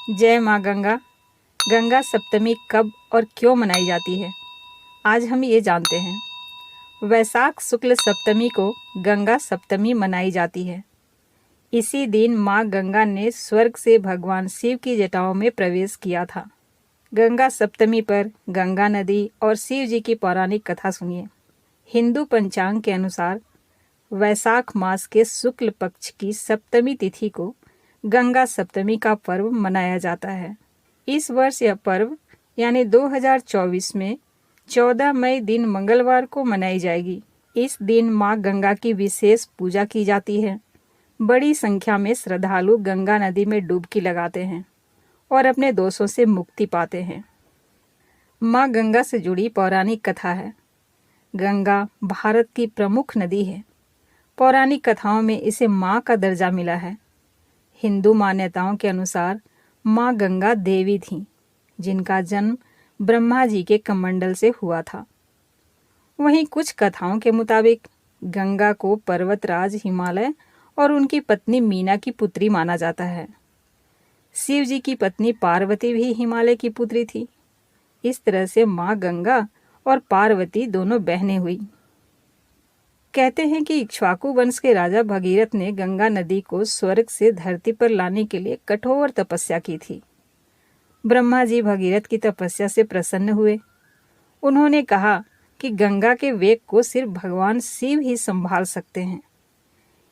जय माँ गंगा। गंगा सप्तमी कब और क्यों मनाई जाती है, आज हम ये जानते हैं। वैशाख शुक्ल सप्तमी को गंगा सप्तमी मनाई जाती है। इसी दिन माँ गंगा ने स्वर्ग से भगवान शिव की जटाओं में प्रवेश किया था। गंगा सप्तमी पर गंगा नदी और शिव जी की पौराणिक कथा सुनिए। हिंदू पंचांग के अनुसार वैशाख मास के शुक्ल पक्ष की सप्तमी तिथि को गंगा सप्तमी का पर्व मनाया जाता है। इस वर्ष यह पर्व यानी 2024 में 14 मई दिन मंगलवार को मनाई जाएगी। इस दिन माँ गंगा की विशेष पूजा की जाती है। बड़ी संख्या में श्रद्धालु गंगा नदी में डुबकी लगाते हैं और अपने दोषों से मुक्ति पाते हैं। माँ गंगा से जुड़ी पौराणिक कथा है। गंगा भारत की प्रमुख नदी है। पौराणिक कथाओं में इसे माँ का दर्जा मिला है। हिंदू मान्यताओं के अनुसार माँ गंगा देवी थीं, जिनका जन्म ब्रह्मा जी के कमंडल से हुआ था। वहीं कुछ कथाओं के मुताबिक गंगा को पर्वतराज हिमालय और उनकी पत्नी मीना की पुत्री माना जाता है। शिव जी की पत्नी पार्वती भी हिमालय की पुत्री थी। इस तरह से माँ गंगा और पार्वती दोनों बहनें हुई। कहते हैं कि इक्ष्वाकु वंश के राजा भगीरथ ने गंगा नदी को स्वर्ग से धरती पर लाने के लिए कठोर तपस्या की थी। ब्रह्मा जी भगीरथ की तपस्या से प्रसन्न हुए। उन्होंने कहा कि गंगा के वेग को सिर्फ भगवान शिव ही संभाल सकते हैं,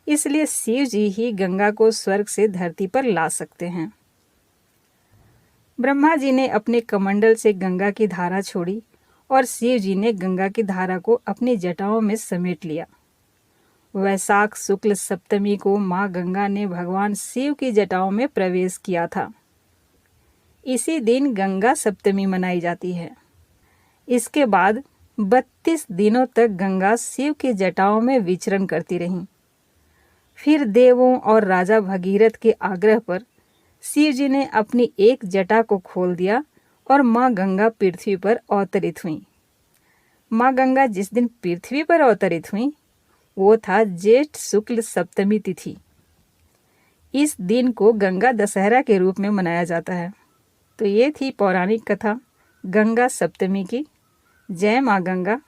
इसलिए शिव जी ही गंगा को स्वर्ग से धरती पर ला सकते हैं। ब्रह्मा जी ने अपने कमंडल से गंगा की धारा छोड़ी और शिव जी ने गंगा की धारा को अपनी जटाओं में समेट लिया। वैशाख शुक्ल सप्तमी को माँ गंगा ने भगवान शिव की जटाओं में प्रवेश किया था। इसी दिन गंगा सप्तमी मनाई जाती है। इसके बाद 32 दिनों तक गंगा शिव की जटाओं में विचरण करती रही। फिर देवों और राजा भगीरथ के आग्रह पर शिव जी ने अपनी एक जटा को खोल दिया और माँ गंगा पृथ्वी पर अवतरित हुई। माँ गंगा जिस दिन पृथ्वी पर अवतरित हुई वो था ज्येष्ठ शुक्ल सप्तमी तिथि। इस दिन को गंगा दशहरा के रूप में मनाया जाता है। तो ये थी पौराणिक कथा गंगा सप्तमी की। जय माँ गंगा।